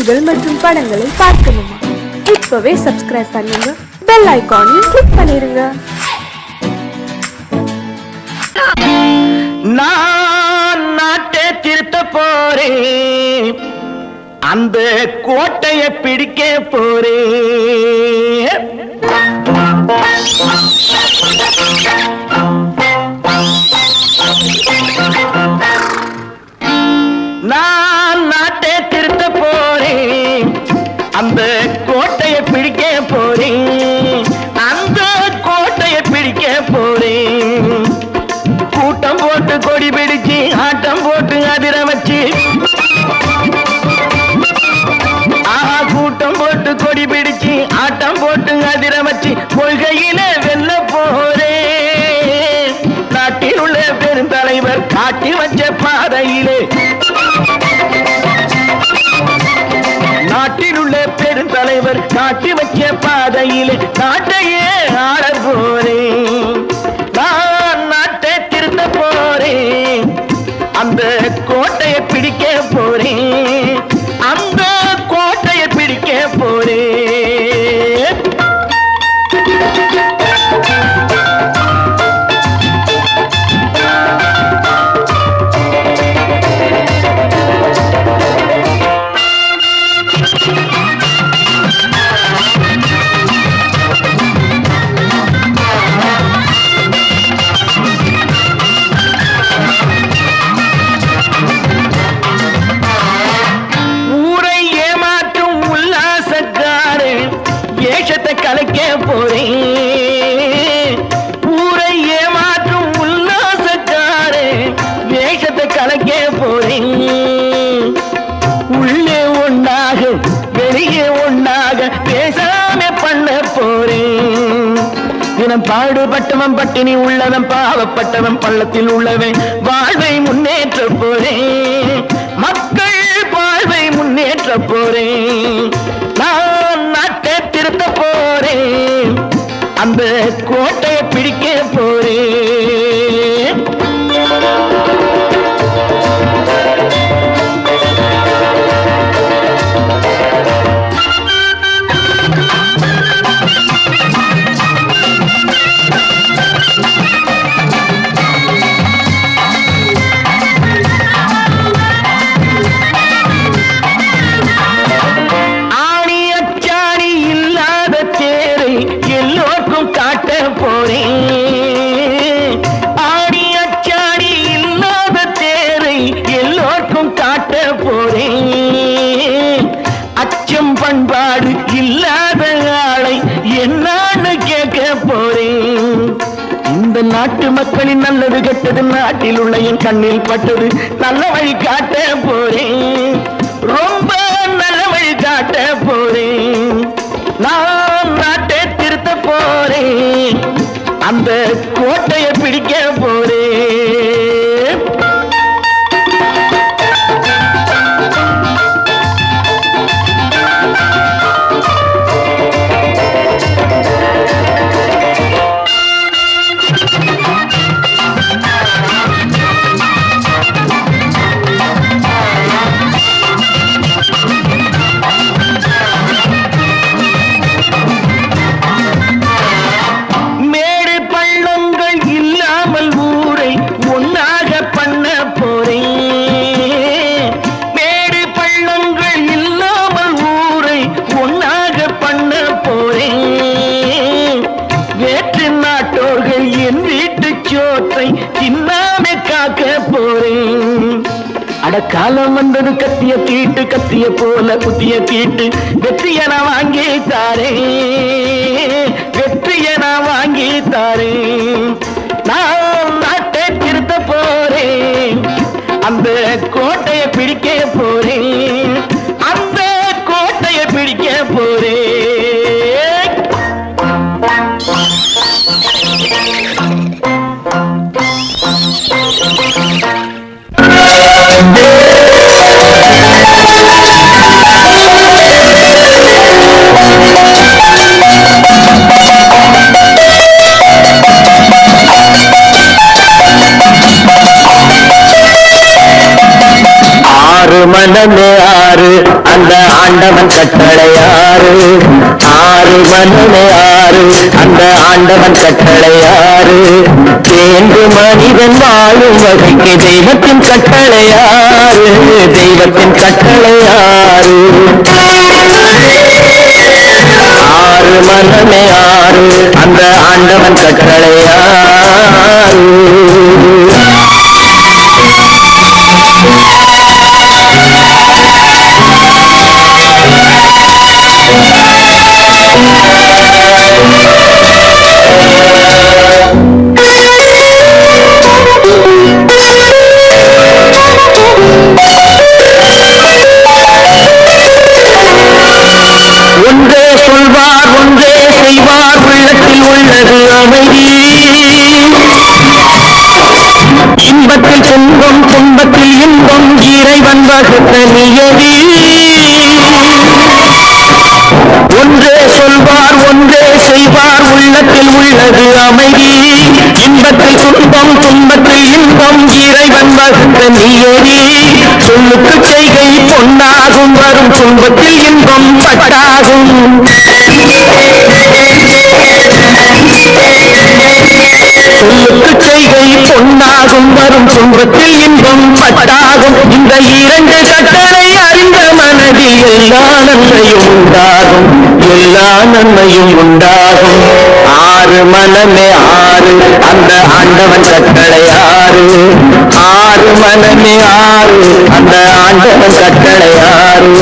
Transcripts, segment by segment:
செய்திகள் மற்றும் படங்களை பார்க்கணுமா? இப்பவே சப்ஸ்கிரைப் பண்ணுங்க, பெல் ஐகானையும் கிளிக் பண்ணிருங்க. நான் நாட்டை திருத்த போறேன், அந்த கோட்டையை பிடிக்க போறேன். நான் நாட்டை திருத்த போறேன், அந்த கோட்டையை பிடிக்க போறேன், அந்த கோட்டையை பிடிக்க போறேன். கூட்டம் போட்டு கொடி பிடிச்சு ஆட்டம் போட்டு அதிர வச்சு, கூட்டம் போட்டு கொடி பிடிச்சு ஆட்டம் போட்டு அதிர வச்சு கொள்கையில வெல்ல போறேன். நாட்டில் உள்ள பெருந்தலைவர் காட்டி வச்ச பாதையிலே, நாட்டில் உள்ள பெருந்தலைவர் காட்டி வச்ச பாதையிலே நாட்டையே ஆள போறேன். நான் நாட்டை திருத்த போறேன், அந்த கோட்டையை பிடிக்க போறேன், அந்த கோட்டையை பிடிக்க போறேன். கலைக்க போறேன், ஊரை ஏமாற்றும் உல்லாசக்காரே வேஷத்தை கலைக்க போறேன். உள்ளே ஒன்றாக வெளியே ஒன்றாக பேசாம பண்ண போறேன். தினம் பாடுபட்டவன் பட்டினி உள்ளவன், பாவப்பட்டவன் பள்ளத்தில் உள்ளவன் வாழ்வை முன்னேற்ற போறேன், மக்கள் வாழ்வை முன்னேற்ற போறேன். நான் நாட்டை திருத்த போறேன், அந்த கோட்டையை பிடிக்க போறேன். அச்சம் பண்பாடு இல்லாத ஆளை என்னான்னு கேட்க போறேன். இந்த நாட்டு மக்களின் நல்லது கெட்டது நாட்டில் உள்ள என் கண்ணில் பட்டது, நல்ல வழி காட்ட போறேன், ரொம்ப நல்ல வழி காட்ட போறேன். நான் நாட்டை திருத்த போறேன், அந்த கோட்டையை பிடிக்க போறேன். காலம் வந்தது கத்திய தீட்டு, கத்திய போல குத்திய தீட்டு, வெற்றிய நான் வாங்கி தாரேன், வெற்றிய நான் வாங்கி தாரேன். நான் நாட்டை திருத்த போறேன், அந்த கோட்டையை பிடிக்க போறேன், அந்த கோட்டையை பிடிக்க போறேன். மனமே ஆறு அந்த ஆண்டவன் கட்டளையாறு ஆறு மனமே ஆறு அந்த ஆண்டவன் கட்டளையாறு தேர்ந்து மனிதன் வாழும் வகைக்கு தெய்வத்தின் கட்டளையாறு தெய்வத்தின் கட்டளையாறு ஆறு மனமே ஆறு அந்த ஆண்டவன் கட்டளையாறு ஒன்றே சொல்வார் ஒன்றே செய்வார் உள்ளத்தில் உள்ளது அமைதி இன்பத்தில் துன்பம் துன்பத்தில் இன்பம் இறைவன் வகுத்த நியதி ஒன்றே சொல்வார் ஒன்றே செய்வார் உள்ளத்தில் உள்ளது அமைதி இன்பத்தில் துன்பம் துன்பத்தில் இன்பம் இறைவன் வகுத்த நியதி சொல்லுக்கு செய்கை பொன்னாகும் வரும் துன்பத்தில் இன்பம் பட்டாகும் சொல்லுக்கு செய்கை பொன்னாகும் வரும் துன்பத்தில் இன்பம் பட்டாகும் இந்த இரண்டு கட்டளை அறிந்த மனதில் எல்லா நன்மையும் உண்டாகும் எல்லா நன்மையும் உண்டாகும் ஆறு மனமே ஆறு அந்த ஆண்டவன் கட்டளை ஆறு ஆறு மனமே ஆறு அந்த ஆண்டவன் கட்டளை ஆறு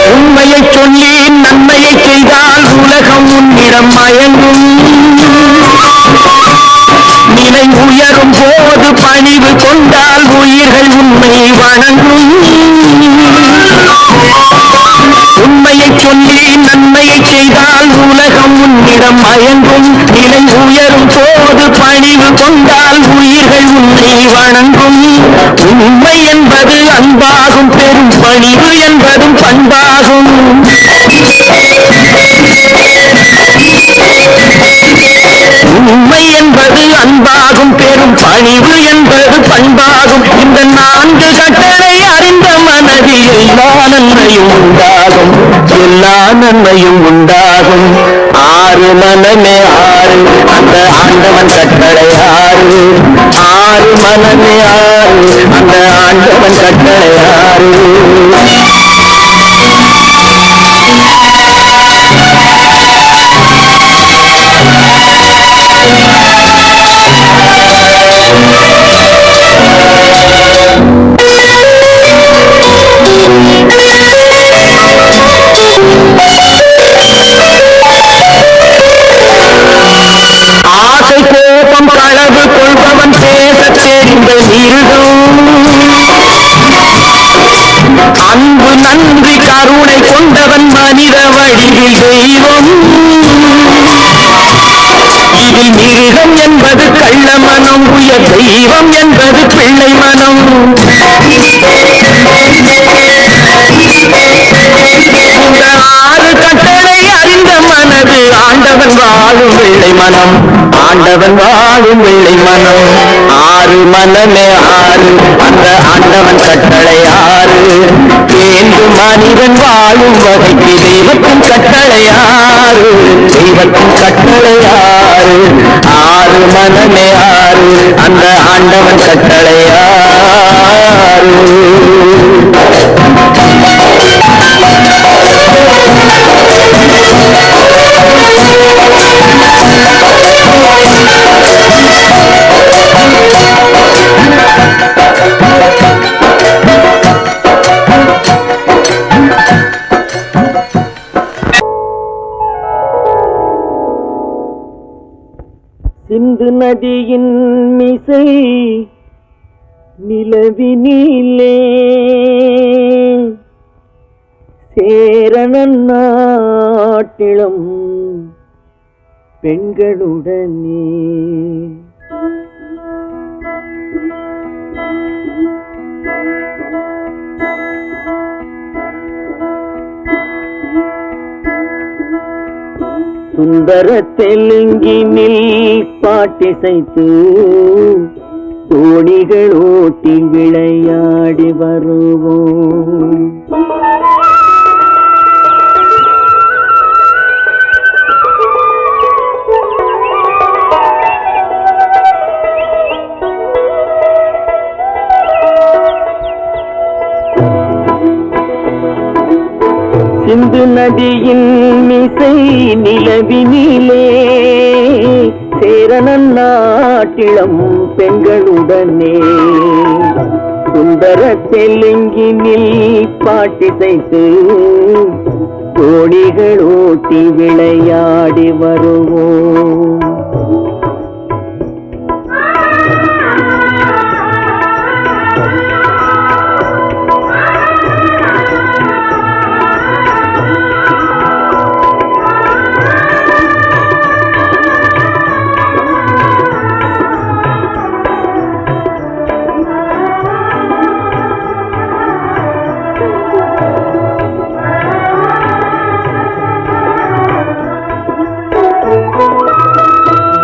உண்மையை சொல்லி நன்மையை செய்தால் உலகம் உன்னிடம் மயங்கும் நிலை உயரும் போது பணிவு கொண்டால் உயிர்கள் உண்மை வணங்கும் உண்மையை சொல்லி நன்மையை செய்தால் உலகம் உன்னிடம் மயங்கும் நிலை உயரும் போது பணிவு கொண்டால் உயிர்கள் உன்னை வணங்கும் உண்மை என்பது அன்பாகும் பெரும் பணிவு என்பதும் பண்பாகும் உண்மை என்பது அன்பாகும் பெரும் பணிவு என்பது பண்பாகும் இந்த நான்கு கட்டளை அறிந்த மனதில் எல்லா நன்மையும் உண்டாகும் எல்லா நன்மையும் உண்டாகும் ஆறு மனமே ஆறு அந்த ஆண்டவன் கட்டளை ஆறு ஆறு மனமே ஆறு அந்த ஆண்டவன் கட்டளை ஆறு ஆசை கோபம் களவு கொள்பவன் பேச தெரிந்த மிருகம் அன்பு நன்றி கருணை கொண்டவன் மனித வடிவில் தெய்வம் இதில் மிருகம் என்பது கள்ள மனம் உயர் தெய்வம் என்பது பிள்ளை மனம் இந்த ஆறு கட்டளை அறிந்த மனது ஆண்டவன் வாழும் வெள்ளை மனம் ஆண்டவன் வாழும் வெள்ளை மனம் ஆறு மனமே ஆறு அந்த ஆண்டவன் கட்டளை ஆறு தேர்ந்து மனிதன் வாழும் வகைக்கு தெய்வத்தின் கட்டளை ஆறு தெய்வத்தின் கட்டளை ஆறு ஆறு மனமே ஆறு அந்த ஆண்டவன் கட்டளை ஆறு சிந்து நதியின் மிசை நிலவினிலே சேரணன் நாட்டிளம் பெண்களுடனே சுந்தர தெலுங்கினில் பாட்டிசைத்து தோணிகள் ஓட்டி விளையாடி வருவோம். சிந்து நதியின் மிசை நிலவினிலே சேரணன் நாட்டிளம் பெண்களுடனே சுந்தர தெலுங்கினில் பாட்டிசைத்து தோணிகள் ஓட்டி விளையாடி வருவோம்.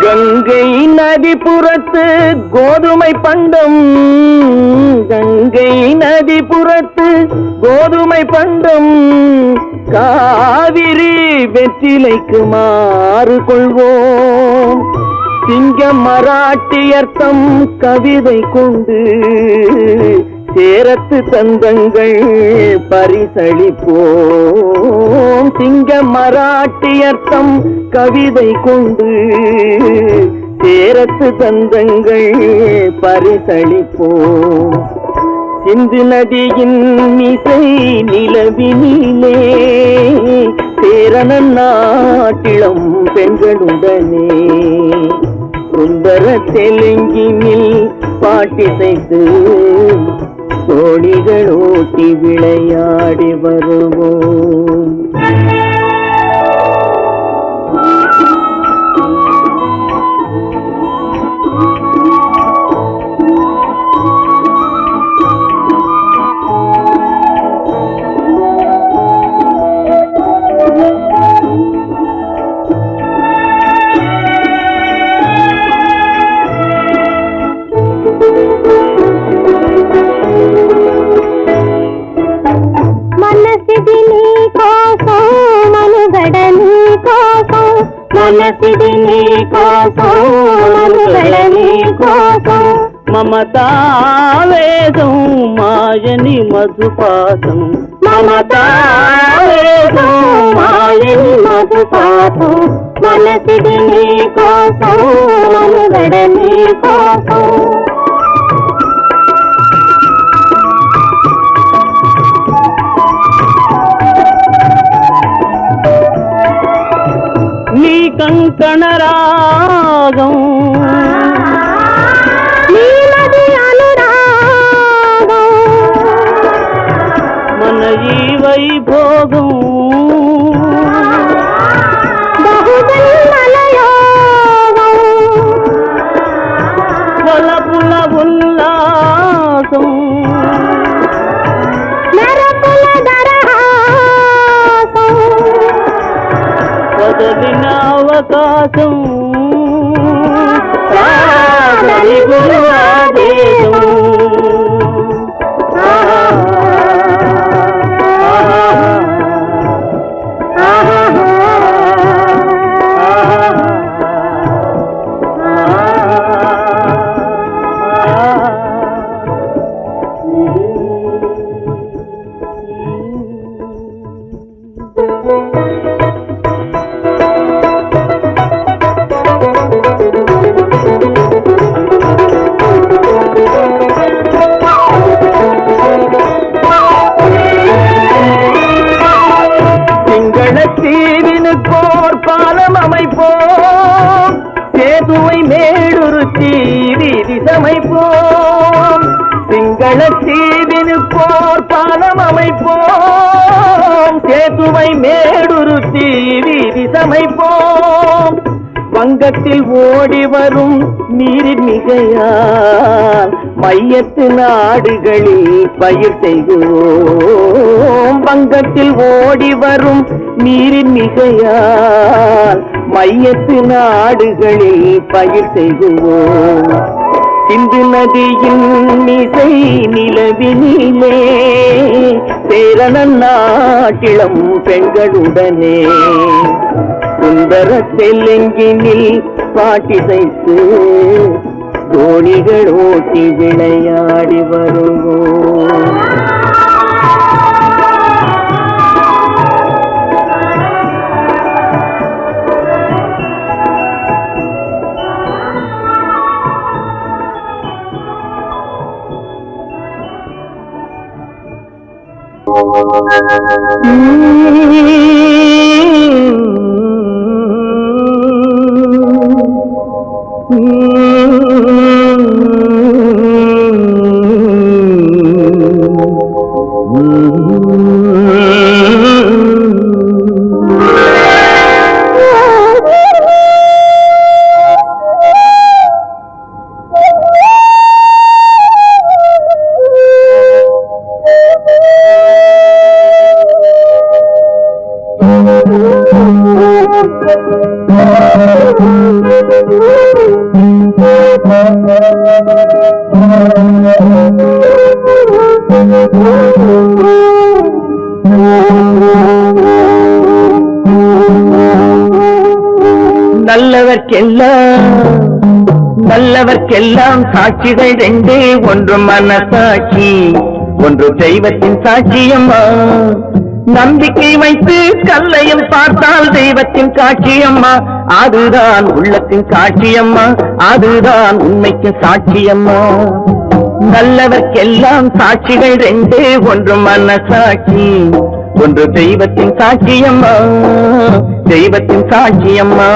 கங்கை நதிபுறத்து கோதுமை பண்டம், கங்கை நதிபுறத்து கோதுமை பண்டம், காவிரி வெற்றிலைக்கு மாறு கொள்வோம். சிங்கம் மராட்டியர்த்தம் கவிதை கொண்டு சேரத்து தந்தங்கள் பரிசளிப்போம். சிங்கம் மராட்டியர்த்தம் கவிதை கொண்டு சேரத்து தந்தங்கள் பரிசளிப்போம். சிந்து நதியின் மிசை நிலவினிலே சேரணன் நாட்டிளம் பெண்களுடனே சுந்தர தெலுங்கினில் பாட்டிசைத்து தோணிகள் ஓட்டி விளையாடி வருவோம். మమతావేదం మాయని మధుపాసం, మమతావేదం మాయని మధుపాసం, మనసిది నీ కోసం మనుగడ నీ కోసం. నీ కంకణ రాగం నీలది అనురాగం, మన ఈ వైభోగం బహుజన్మల యోగం, వలపుల ఉల్లాసం నరపుల దరహాసం, వదలిన అవకాశం గురువాదేశం. தீவினுக்கோர் பாலம் அமைப்போம், சேதுவை மேடுருத்தி வீதி சமைப்போம். சிங்கள தீவினுக்கோர் பாலம் அமைப்போம், சேதுவை மேடுருத்தி வீதி சமைப்போம். வங்கத்தில் ஓடி வரும் நீரின் மிகையால் மையத்து நாடுகளில் பயிர் செய்கிறோம். வங்கத்தில் ஓடி வரும் நீரின் மிகையால் மையத்து நாடுகளில் பயிர் செய்கிறோம். சிந்து நதியின் மிசை நிலவினிலே சேரணன் நாட்டிளம் பெண்களுடனே சுந்தர தெலுங்கினில் பாட்டிசைத்து தோணிகள் ஓட்டி விளையாடி வருவோம். நல்லவர்க்கெல்லாம் சாட்சிகள் ரெண்டே, ஒன்று மனசாட்சி, ஒன்று தெய்வத்தின் சாட்சியம்மா. நம்பிக்கை வைத்து கல்லையும் பார்த்தால் தெய்வத்தின் காட்சியம்மா. அதுதான் உள்ளத்தின் சாட்சியம்மா, அதுதான் உண்மைக்கு சாட்சியம்மா. நல்லவர்க்கெல்லாம் சாட்சிகள் ரெண்டே, ஒன்று மனசாட்சி, ஒன்று தெய்வத்தின் சாட்சியம்மா, தெய்வத்தின் சாட்சியம்மா.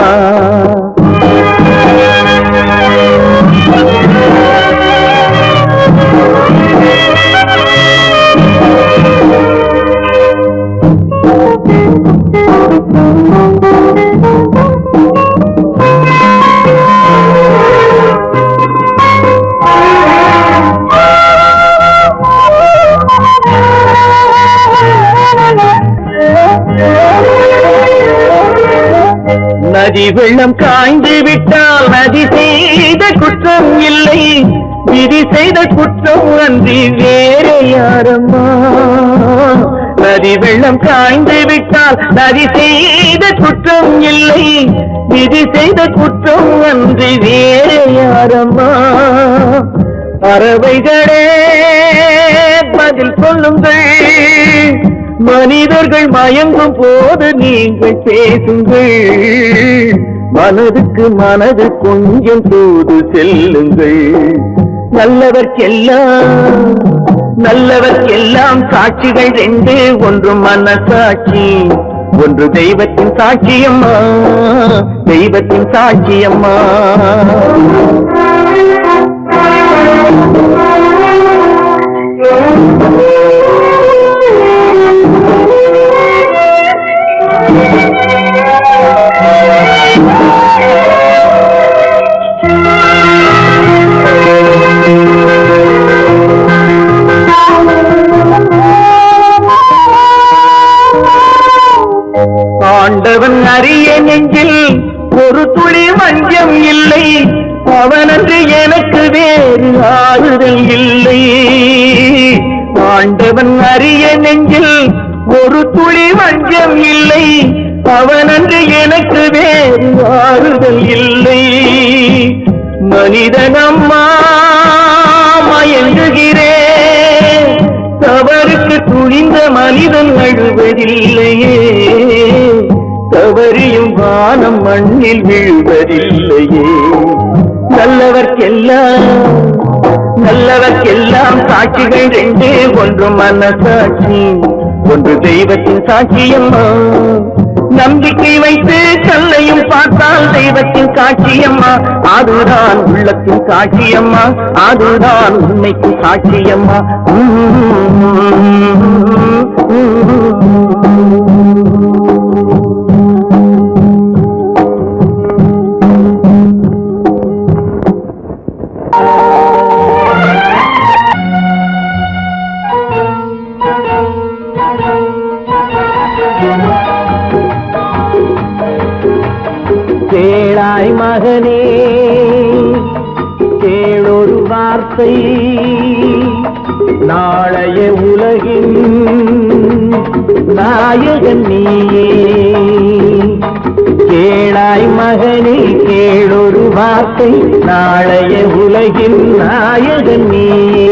நதி வெள்ளம் காய்ந்து விட்டால் நதி செய்த குற்றம் இல்லை, விதி செய்த குற்றம் அன்றி வேறு யாரம்மா. நதி வெள்ளம் காய்ந்து விட்டால் நதி செய்த குற்றம் இல்லை, விதி செய்த குற்றம் அன்றி வேறு யாரம்மா. பறவைகளே பதில் சொல்லுங்கள், மனிதர்கள் மயங்கும் போது நீங்கள் பேசுங்கள், மனதுக்கு மனது கொஞ்சம் தூது செல்லுங்கள். நல்லவர்க்கெல்லாம் சாட்சிகள் ரெண்டு, ஒன்று மனசாட்சி, ஒன்று தெய்வத்தின் சாட்சியம்மா, தெய்வத்தின் சாட்சியம்மா. ஆண்டவன் அறிய நெஞ்சில் ஒரு துளி வஞ்சம் இல்லை, அவனன்று எனக்கு வேறு ஆறுதல் இல்லை. ஆண்டவன் அறிய நெஞ்சில் ஒரு துளி வஞ்சம் இல்லை, அவனன்று எனக்கு வேறு ஆறுதல் இல்லை. மனிதனம்மா மயங்குகிறேன், தவறுக்கு துணிந்த மனிதன் அழுவதில்லையே, தவறியும் வானம் மண்ணில் வீழ்வதில்லையே. நல்லவர்க்கெல்லாம் சாட்சிகள் ரெண்டே, ஒன்று மனசாட்சி, ஒன்று தெய்வத்தின் சாட்சியம்மா. நம்பிக்கை வைத்து கல்லையும் பார்த்தால் தெய்வத்தின் காட்சியம்மா, அதுதான் உள்ளத்தின் சாட்சியம்மா, அதுதான் உண்மைக்கு சாட்சியம்மா. மகனே கேளொரு வார்த்தை நாளைய உலகின் நாயகன் நீயே கேளாய் மகனே கேளொரு வார்த்தை நாளைய உலகின் நாயகன் நீயே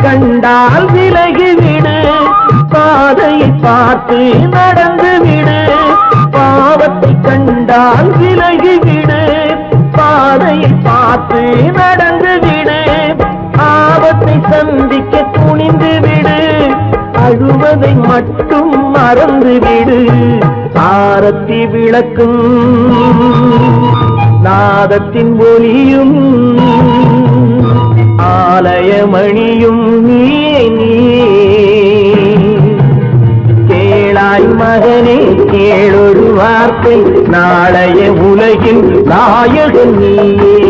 கண்டால் விலகிவிடு பாதையை பார்த்து நடந்து விடு பாவத்தை கண்டால் விலகிவிடு பாதையை பார்த்து நடந்து விடு ஆபத்தை சந்திக்க துணிந்து விடு அழுவதை மட்டும் மறந்து விடு ஆரத்தி விளக்கும் நாதத்தின் ஒளியும் ஆலயமணியும் நீ கேளாய் மகனே கேளொரு வார்த்தை நாளைய உலகின் நாயகன் நீயே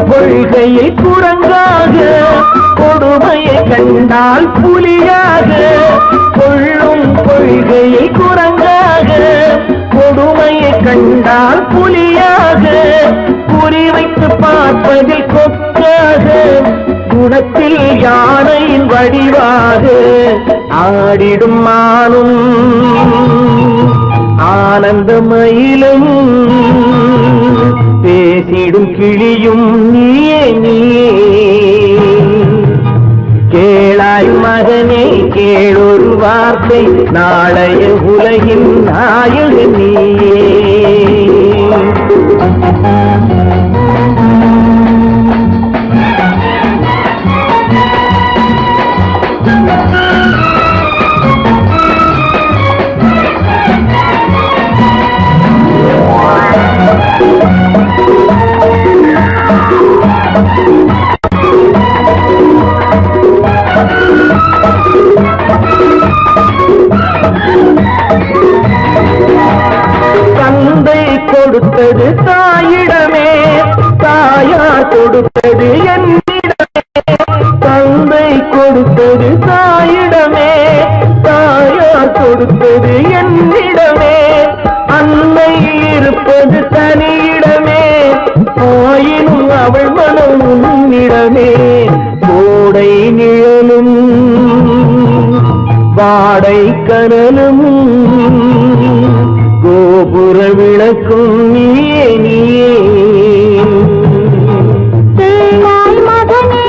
கொள்கையை குரங்காக கொடுமையை கண்டால் புலியாக கொள்ளும் கொள்கையை குரங்காக கொடுமையை கண்டால் புலியாக குறிவைத்து பார்ப்பதில் கொக்காக குணத்தில் யானையின் வடிவாக ஆடிடும் மானும் ஆனந்த மயிலும் பேசிடும் கிளியும் நீயே கேளாய் மகனே கேளொரு வார்த்தை நாளைய உலகின் நாயகன் நீயே கொடுத்தது தாயிடமே தாயார் கொடுத்தது என்னிடமே தந்தை கொடுத்தது தாயிடமே தாயார் கொடுத்தது என்னிடமே அன்னை இருப்பது தனியிடமே ஆயினும் அவள் மனம் உன்னிடமே கோடை நிழலும் வாடை கனலும் கோபுர விளக்கும் நீயே கேளாய் மகனே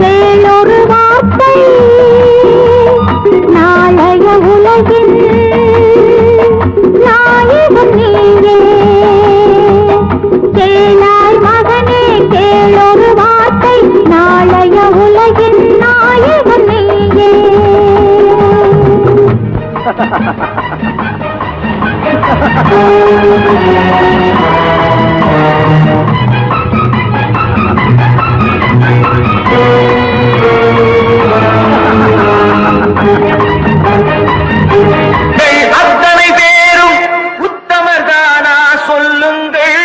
கேளொரு வார்த்தை நாளைய உலகின் நாயகன் நீயே கேளாய் மகனே கேளொரு வார்த்தை நாளைய உலகின் நாயகன் நீயே அத்தனை பேரும் உத்தமர்தானா சொல்லுங்கள்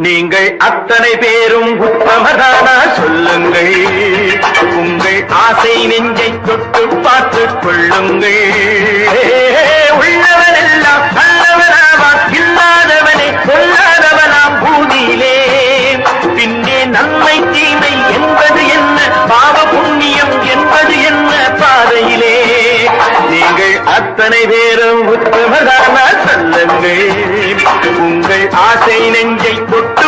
நீங்கள் அத்தனை பேரும் உத்தமதானா சொல்லுங்கள் உங்கள் ஆசை நெஞ்சை தொட்டு பார்த்துக் கொள்ளுங்கள் உள்ளவனெல்லாம் நல்லவனாவான் இல்லாதவனே சொல்லாதவனாம் பூமியிலே பின்னே நன்மை தீமை என்பது என்ன பாவ புண்ணியம் என்பது என்ன பாதையிலே நீங்கள் அத்தனை பேரும் உத்தமதானா சொல்லுங்கள் உங்கள் ஆசை நெஞ்சை தொட்டு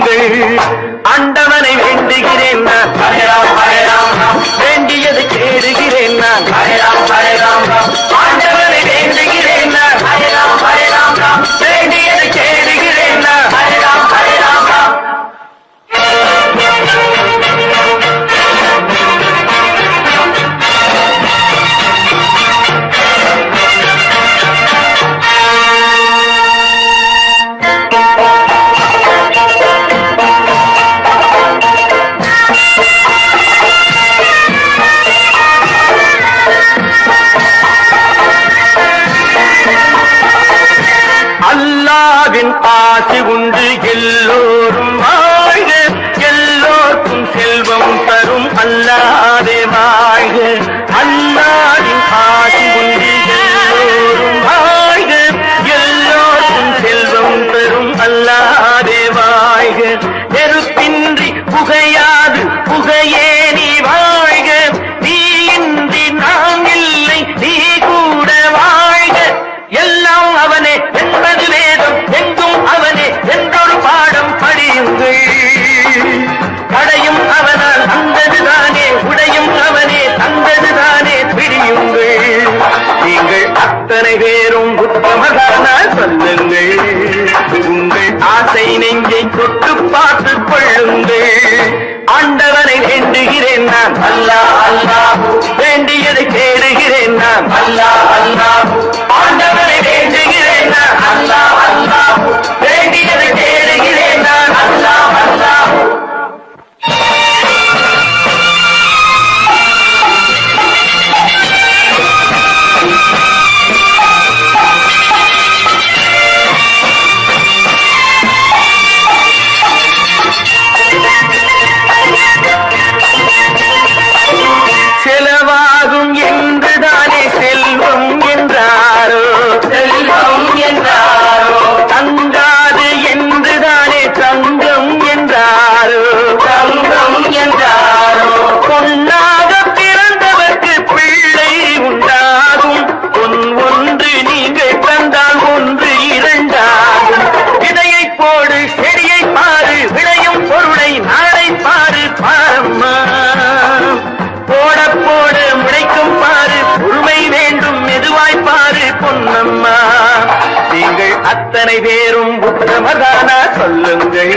கொள்ளுங்கள். ஆண்டவனை வேண்டுகிறேன் நான், வேண்டியதை கேடுகிறேன் நான். ஆண்டவனை வேண்டுகிறேன் நான், வேண்டியதை கேடுகிறேன் நான். அல்லாவின் ஆசி உண்டு எல்லோரும் வாழ்க, எல்லோருக்கும் செல்வம் தரும் அல்லாதே வாழ்க. அல்லாவின் ஆசி உண்டு எல்லோரும் வாழ்க, எல்லோருக்கும் செல்வம் தரும் அல்லாதே வாழ்க. நெருப்பின்றி புகையாது புகையே நீ வாழ்க, நீ இன்றி நாம் இல்லை நீ கூட வாழ்க. எல்லாம் அவனே என்பது வேதம், எங்கும் அவனே என்றொரு பாடம் படியுங்கள். படையும் அவனால் வந்ததுதானே, உடையும் அவனே தந்ததுதானே, பிடியுங்கள். நீங்கள் அத்தனை பேரும் உத்தமதானால் சொல்லுங்கள். உங்கள் ஆசை நெஞ்சை தொட்டு பார்த்துக் கொள்ளுங்கள். ஆண்டவனை வேண்டுகிறேன் நான், அல்லாஹ் அல்லாஹ், வேண்டியதை தேடுகிறேன் நான், அல்லாஹ் அல்லாஹ். ஆண்டவனை வேண்டுகிறேன் நான், அல்லாஹ் அல்லாஹ், வேண்டியதை தேடுகிறேன் நான், அல்லாஹ் அல்லாஹ். செலவாகும் என்றுதானே செல்வம் என்றாரோ, செல்வம் என்றாரோ. தங்காது என்றுதானே தங்கம் என்றாரோ, தங்கம் என்றாரோ. பொன்னாக பிறந்தவர்க்கு பிள்ளை உண்டாகும், பொன் ஒன்று நீங்கள் தந்தால் ஒன்று இரண்டாகும். விதையை போடு செடியை பாரு, விளையும் பொருளை நாளை பாரு பாரம்மா. போட போடு முளைக்கும் பாரு, பொறுமை வேண்டும் மெதுவாய் பாரு பொன்னம்மா. நீங்கள் அத்தனை பேரும் உத்தமதானா சொல்லுங்கள்.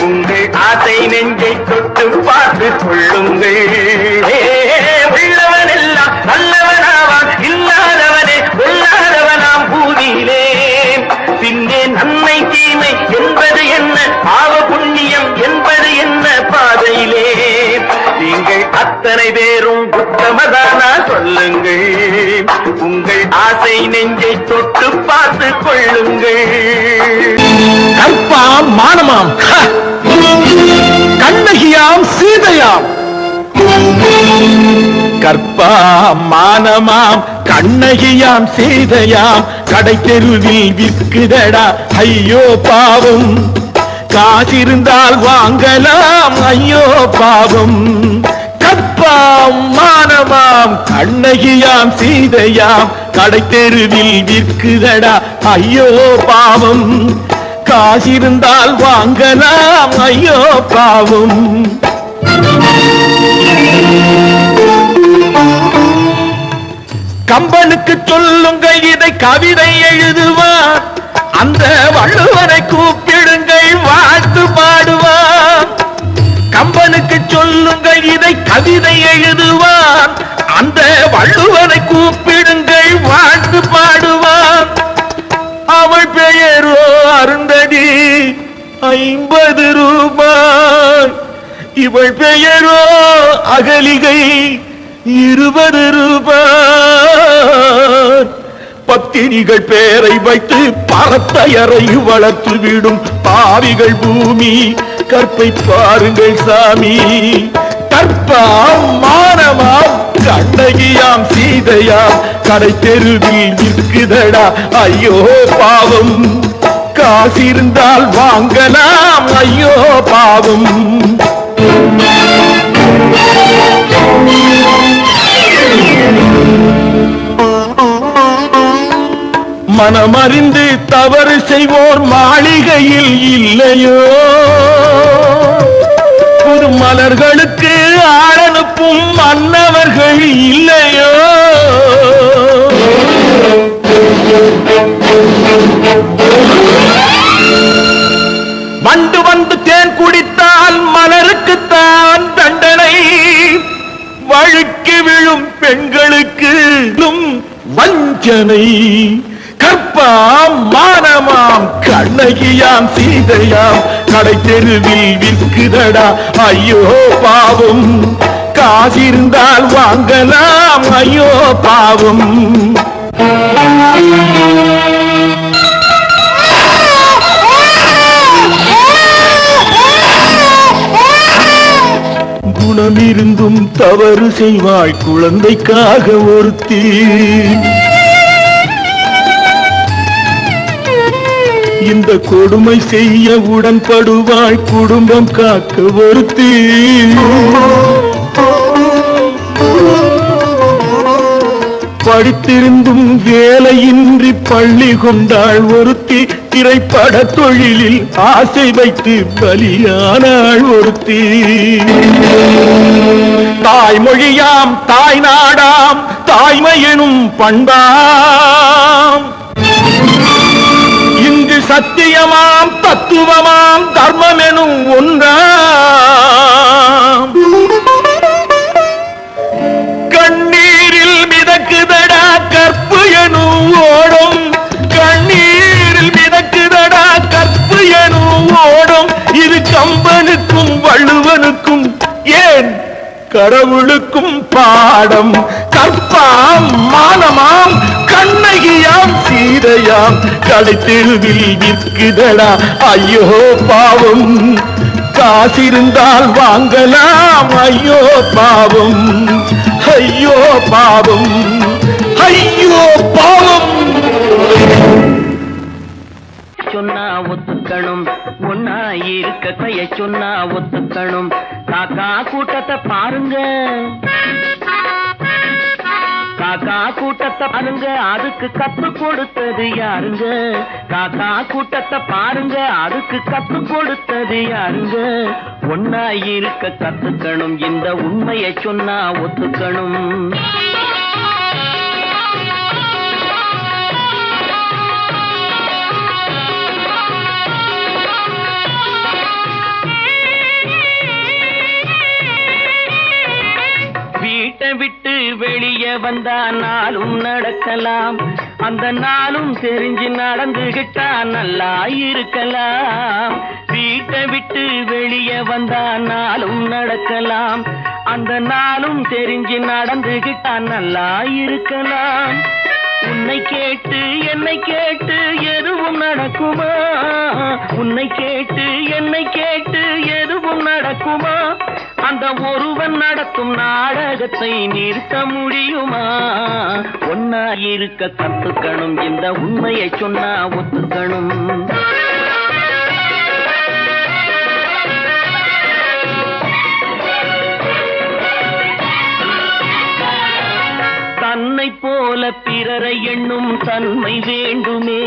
உங்கள் ஆசை நெஞ்சை தொட்டு பார்த்து கொள்ளுங்கள். உள்ளவன் எல்லாம் நல்லவனாவான், இல்லாதவனே கொல்லாதவனாம் பூமியிலே. பின்னே நன்மை தீமை என்பது என்ன, பாவ புண்ணியம் என்பது என்ன பாதையிலே. நீங்கள் அத்தனை பேரும் உத்தமதானா சொல்லுங்கள். உங்கள் ஆசை நெஞ்சை தொட்டு பார்த்து கொள்ளுங்கள். கற்பாம் மானமாம், கண்ணகியாம் சீதையாம். கற்பாம் மானமாம் கண்ணகியாம் சீதையாம், கடை தெருவில் விற்குதடா ஐயோ பாவம். காசிருந்தால் வாங்கலாம் ஐயோ பாவம். கற்பாம் மானமாம் கண்ணகியாம் சீதையாம், கடை தெருவில் விற்குதடா ஐயோ பாவம். காசிருந்தால் வாங்கலாம் ஐயோ பாவம். கம்பனுக்கு சொல்லுங்கள் இதை கவிதை எழுதுவார், அந்த வள்ளுவரை கூப்பிடுங்கள் வாழ்த்து பாடுவார். கம்பனுக்கு சொல்லுங்கள் இதை கவிதை எழுதுவார், அந்த வள்ளுவரை கூப்பிடுங்கள் வாழ்த்து பாடுவார். அவள் பெயரோ அருந்ததி 50 ரூபாய், இவள் பெயரோ அகலிகை 20 ரூபாய். பத்தினிகள் பேரை வைத்து பரத்தையறை வளர்த்து விடும் பாவிகள் பூமி, கற்பை பாருங்கள் சாமி. கற்பாம் மானமாம் கண்ணகியாம் சீதையாம், கடை தெருவில் விற்குதடா ஐயோ பாவம். காசிருந்தால் வாங்கலாம் ஐயோ பாவம். மனமறிந்து தவறு செய்வோர் மாளிகையில் இல்லையோ புது மலர்களுக்கு ஆளனுப்பும் மன்னவர்கள் இல்லையோ வண்டு வந்து தேன் குடித்தால் மலருக்குத்தான் தண்டனை வழுக்கி விழும் பெண்களுக்கு வஞ்சனை கற்பாம் மானமாம் கண்ணகியாம் சீதையாம் கடை தெருவில் விற்குதடா ஐயோ பாவம் காசிருந்தால் வாங்கலாம் ஐயோ பாவம் குணமிருந்தும் தவறு செய்வாய் குழந்தைக்காக ஒருத்தி இந்த கொடுமை செய்ய உடன்படுவாய் குடும்பம் காக்க ஒருத்தி படித்திருந்தும் வேலையின்றி பள்ளி கொண்டாள் ஒருத்தி திரைப்பட தொழிலில் ஆசை வைத்து பலியானாள் ஒருத்தி தாய்மொழியாம் தாய் நாடாம் தாய்மையெனும் பண்பாம் இங்கு சத்தியமாம் தத்துவமாம் தர்மமெனும் ஒன்றாம் கண்ணீரில் மிதக்குதடா கற்பு எனும் ஓடும் கண்ணீரில் மிதக்குதடா கற்பு எனும் ஓடும் இது கம்பனுக்கும் வள்ளுவனுக்கும் ஏன் கடவுளுக்கும் பாடம் கற்பாம் மானமாம் கண்ணகியாம் சீதையாம் கடை தெருவில் விற்குதடா ஐயோ பாவம் காசிருந்தால் வாங்கலாம் ஐயோ பாவம் ஐயோ பாவம் ஐயோ பாவம் சொன்னா ஒத்துக்கணும் ஒன்னா இருக்க கைய சொன்னா ஒத்துக்கணும் காக்கா கூட்டத்தை பாருங்க காக்கா கூட்டத்தை பாருங்க அதுக்கு கத்து கொடுத்தது யாருங்க காக்கா கூட்டத்தை பாருங்க அதுக்கு கத்து கொடுத்தது யாருங்க ஒன்னா இருக்க கத்துக்கணும் இந்த உண்மையை சொன்னா ஒத்துக்கணும் வீட்டை விட்டு வெளியே வந்தா நாளும் நடக்கலாம் அந்த நாளும் தெரிஞ்சு நடந்துகிட்டா நல்லா இருக்கலாம் வீட்டை விட்டு வெளியே வந்தா நாளும் நடக்கலாம் அந்த நாளும் தெரிஞ்சு நடந்துகிட்டா நல்லா இருக்கலாம் உன்னை கேட்டு என்னை கேட்டு எதுவும் நடக்குமா உன்னை கேட்டு என்னை கேட்டு எதுவும் நடக்குமா அந்த ஒருவன் நடத்தும் நாடகத்தை நிறுத்த முடியுமா ஒன்னா இருக்க கத்துக்கணும் இந்த உண்மையை சொன்னா ஒத்துக்கணும் தன்னை போல பிறரை எண்ணும் தன்மை வேண்டுமே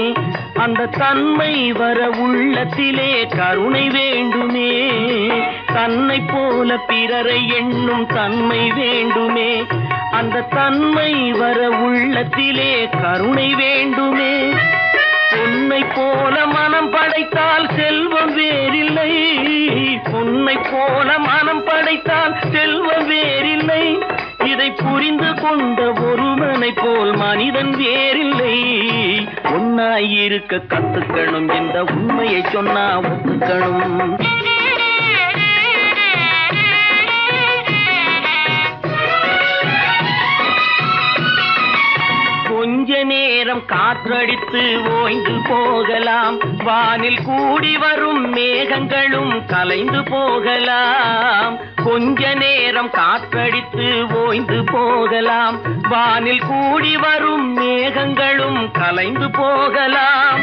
அந்த தன்மை வர உள்ளத்திலே கருணை வேண்டுமே தன்னை போல பிறரை எண்ணும் தன்மை வேண்டுமே அந்த தன்மை வர உள்ளத்திலே கருணை வேண்டுமே பொன்னை போல மனம் படைத்தால் செல்வம் வேறில்லை பொன்னை போல மனம் படைத்தால் செல்வம் வேறில்லை இதை புரிந்து கொண்ட ஒருவனை போல் மனிதன் வேறில்லை ஒன்னாயிருக்க கத்துக்கணும் இந்த உண்மையை சொன்னா ஒத்துக்கணும் கொஞ்ச நேரம் காற்றடித்து ஓய்ந்து போகலாம் வானில் கூடி வரும் மேகங்களும் கலைந்து போகலாம் கொஞ்ச நேரம் காற்றடித்து ஓய்ந்து போகலாம் வானில் கூடி வரும் மேகங்களும் கலைந்து போகலாம்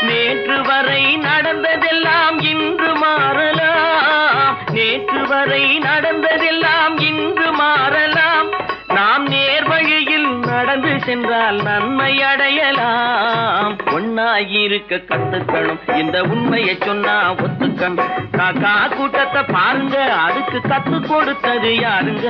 நேற்று வரை நடந்ததெல்லாம் இன்று மாறலாம் நேற்று வரை நடந்ததெல்லாம் இன்று மாறலாம் நாம் நேர்வழியில் நடந்து சென்றால் நன்மை அடையலாம் ஒன்னா இருக்க கத்துக்கணும். இந்த உண்மையை சொன்னா ஒத்துக்கணும். காக்கா கூட்டத்தை பாருங்க, அதுக்கு கத்து கொடுத்தது யாருங்க?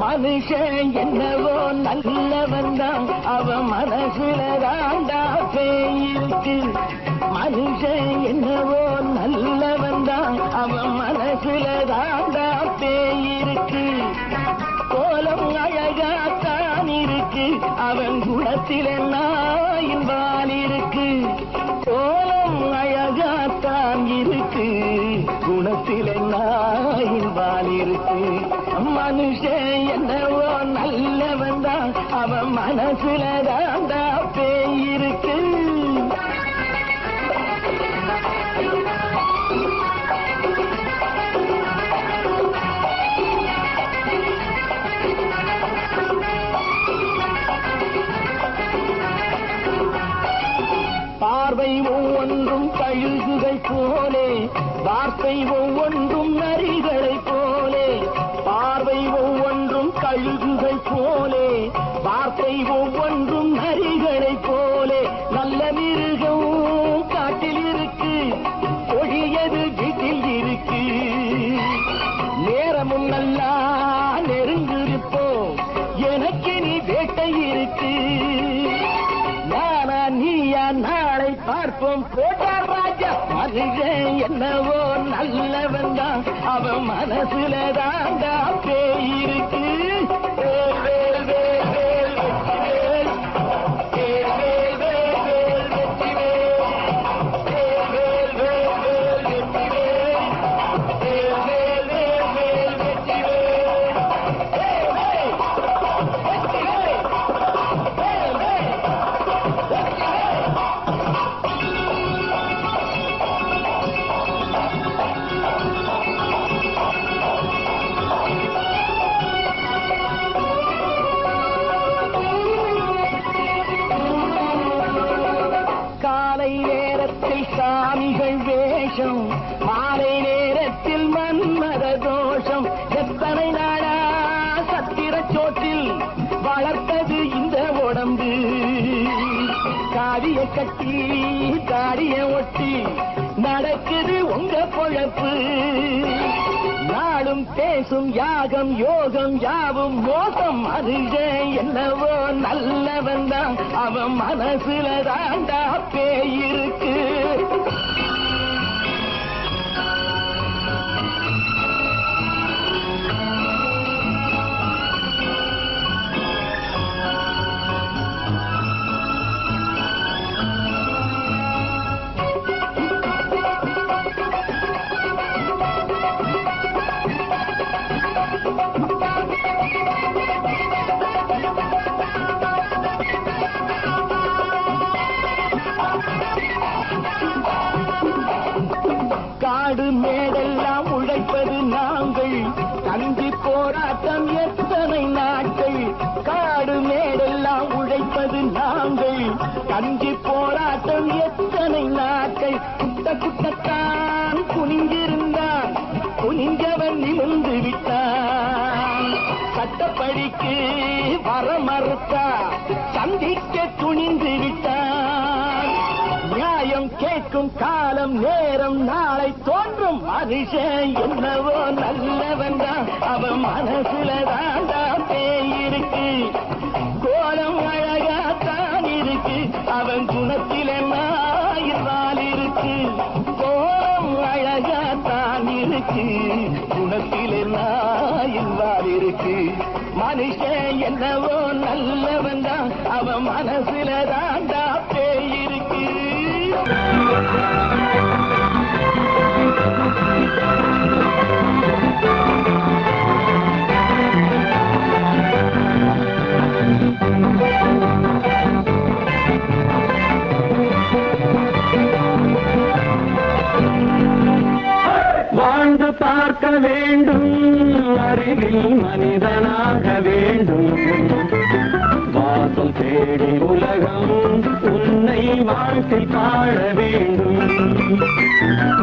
மனுஷன் என்னவோ நல்லவன் தான், அவன் மனசுல தாண்டா பேயிருக்கு. மனுஷன் என்னவோ நல்லவன் தான், அவன் மனசுல தாண்டா பேயிருக்கு. கோலம் அழகாத்தான் இருக்கு, அவன் குணத்தில நாயின் வால் இருக்கு. கோலம் அழகாத்தான் இருக்கு, குணத்தில நாயின் வால் இருக்கு. மனுஷன் என்னவோ நல்லவன் தான், அவன் மனசுல தாண்டா பேயிருக்கு. பார்வை ஒவ்வொன்றும் கழுகுகள் போலே, வார்த்தை ஒவ்வொன்றும் நரிகளை போலே. பார்வை ஒவ்வொன்றும் கழுகுகள் போலே, வார்த்தை ஒவ்வொன்றும் நரிகளை போலே. நல்ல மிருகம் காட்டில் இருக்கு, கொடியது வீட்டில் இருக்கு. நேரமும் நல்லா நெருங்கிருப்போம், எனக்கு நீ வேட்டை இருக்கு. நானா நீயா நாளை பார்ப்போம், போட்டார் ராஜா. மனுஷன் என்னவோ நல்லவன் தான், அவன் மனசுல தாண்டா பேயிருக்கு. வேல் வேல் வேல் வேல் வெற்றிவேல், வேல் வேல் வேல் வேல் வெற்றிவேல், வேல் வேல் வேல் வேல் வெற்றிவேல், வேல் வேல் வேல் வேல் வெற்றிவேல், வேல் வேல் வெற்றிவேல், வேல் வேல். காலை நேரத்தில் சாமிகள் வேஷம், மாலை நேரத்தில் மன்மத தோஷம். எத்தனை நாடா சத்திர சோற்றில் வளர்த்தது இந்த உடம்பு. காவிய கட்டி தாடிய ஒட்டி நடக்குது உங்க பொழப்பு. நாளும் பேசும் யாகம் யோகம் யாவும் மோசம். மனுஷன் என்னவோ நல்லவன் தான், அவன் மனசுல தாண்டா பேயிருக்கு. காடு மேடெல்லாம் உழைப்பது நாங்கள், கஞ்சி போராட்டம் எத்தனை நாட்கள். காடு மேடெல்லாம் உழைப்பது நாங்கள், கஞ்சி போராட்டம் எத்தனை நாட்கள். குட்ட குட்டத்தான் குனிஞ்சிருந்தான், குனிஞ்சவன் நிமிர்ந்து விட்டான். சட்டப்படிக்கு வர மறுத்தா, சந்திக்க துணிந்து விட்டான். நியாயம் கேட்கும் காலம் நேரம் நாளை தோன்றும். மனுஷன் என்னவோ நல்லவன் தான், அவன் மனசுல தாண்டா பேயிருக்கு. கோலம் அழகாத்தான் இருக்கு, அவன் குணத்தில நாயினால் இருக்கு. கோலம் அழகாத்தான் இருக்கு, குணத்தில நாயினால் இருக்கு. மனுஷன் என்னவோ நல்லவன் தான், அவன் மனசுல தாண்டா பேயிருக்கு. மனிதனாக வேண்டும் வாசம் தேடி உலகம் உன்னை வாழ்க்கை பாட வேண்டும்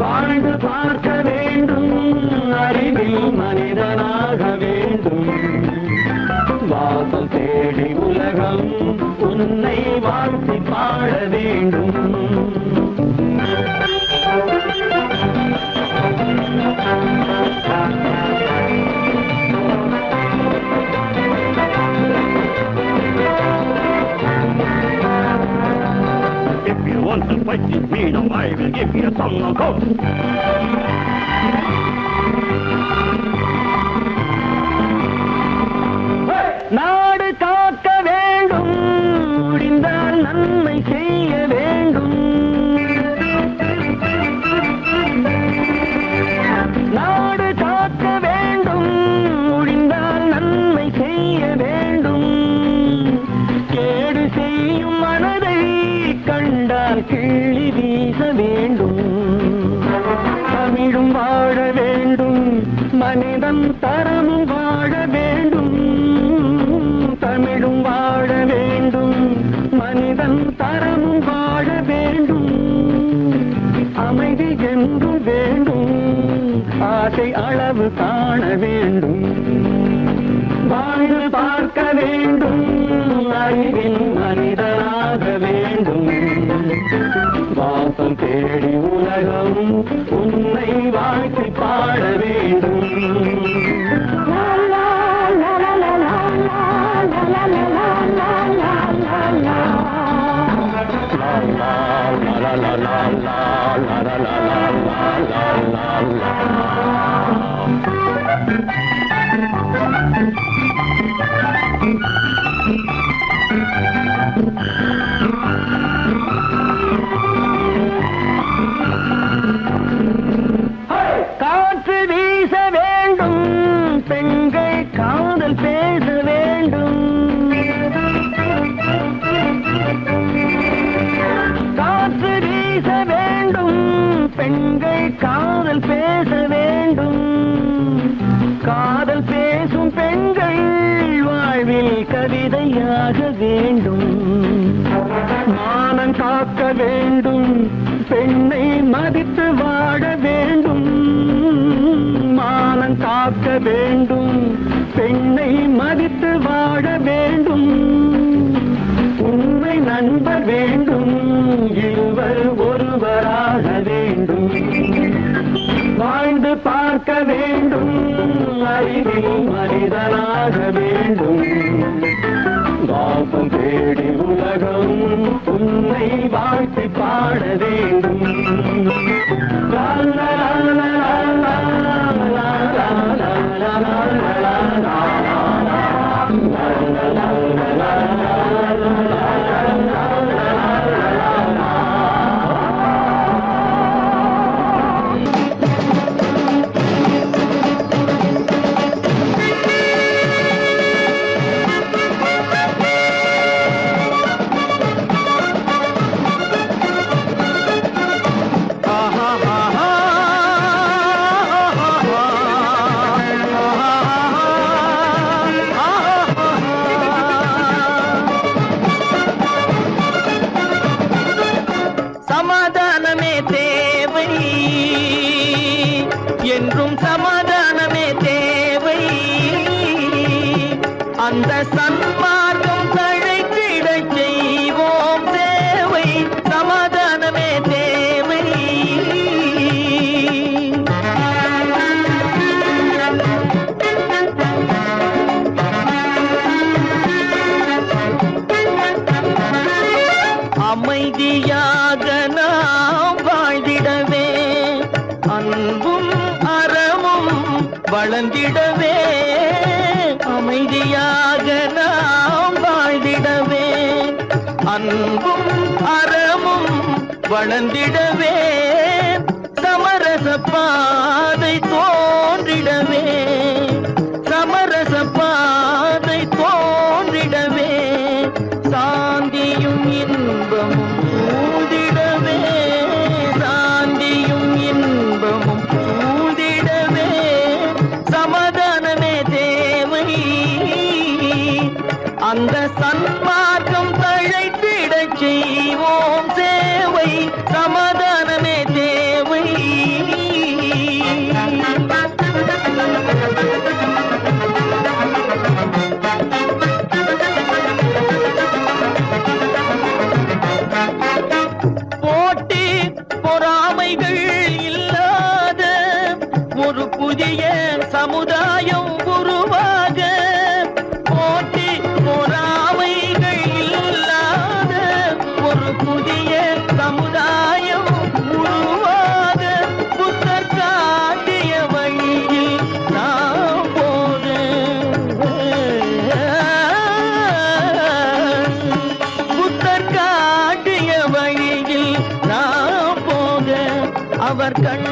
வாழ்ந்து பார்க்க வேண்டும் அறிவில் மனிதனாக வேண்டும் வாசம் தேடி உலகம் உன்னை வாழ்த்தி பாட வேண்டும் If you want to fight with me, now I will give you a song of hope. நாடு காக்க வேண்டும் முடிந்தால் நன்மை செய்ய வேண்டும் நாடு காக்க வேண்டும் முடிந்தால் நன்மை செய்ய வேண்டும் கேடு செய்யும் மனதை கண்டால் கிள்ளி வீச வேண்டும் தமிழும் வாழ வேண்டும் மனிதன் தரமும் வாழ வேண்டும் தமிழும் வாழ வேண்டும் மனிதன் தரமும் வாழ வேண்டும் அமைதி என்றும் வேண்டும் ஆசை அளவு காண வேண்டும் வாழ்ந்து பார்க்க வேண்டும் அறிவில் மனிதனாக வேண்டும் வாசம் தேடி உலகம் உன்னை வாழ்த்தி பாட வேண்டும் காற்று வீச வேண்டும் பெண்கள் காதல் பேச வேண்டும் காற்று வீச வேண்டும் பெண்கள் காதல் பேச வேண்டும் காதல் பேசும் பெண்கள் வாழ்வில் கவிதையாக வேண்டும் மானம் காக்க வேண்டும் பெண்ணை மதித்து வாழ வேண்டும் மானம் காக்க வேண்டும் பெண்ணை மதித்து வாழ வேண்டும் உண்மை நண்பர் வேண்டும் இருவர் ஒருவராக வேண்டும் வாழ்ந்து பார்க்க வேண்டும் அறிவில் மனிதனாக வேண்டும் வாசம் தேடி உலகம் உன்னை வாழ்த்தி பாட வேண்டும் லா லா லா லா லா லா லா லா லா சமாதானமே தேவை என்றும் சமாதானமே தேவை அந்த சன்மார்க்கம் தழைத்திடச் செய்வோம் தேவை சமாதானமே தேவை அமைதியாக நாம் வாழ்ந்திடவே அன்பும் அறமும் வளர்ந்திடவே அமைதியாக நாம் வாழ்ந்திடவே அன்பும் அறமும் வளர்ந்திடவே சமரச பாதை தோன்றிடவே சமரச பாதை தோன்றிடவே சாந்தியும் இன்பமும் சூழ்ந்திடவே சாந்தியும் இன்பமும் சூழ்ந்திடவே சமாதானமே தேவை மார்க்கம் தழைத்திடச் செய்வோம் சேவை, சமாதானமே தேவை. போட்டி பொறாமைகள் இல்லாத ஒரு புதிய சமுதாயம் உருவாக, போட்டி பொறாமைகள் இல்லாத ஒரு புதிய சமுதாயம் உருவாக, புத்தர் காட்டிய வழியில் நாம் போக, புத்தர் காட்டிய வழியில் நாம் போக, அவர் கண்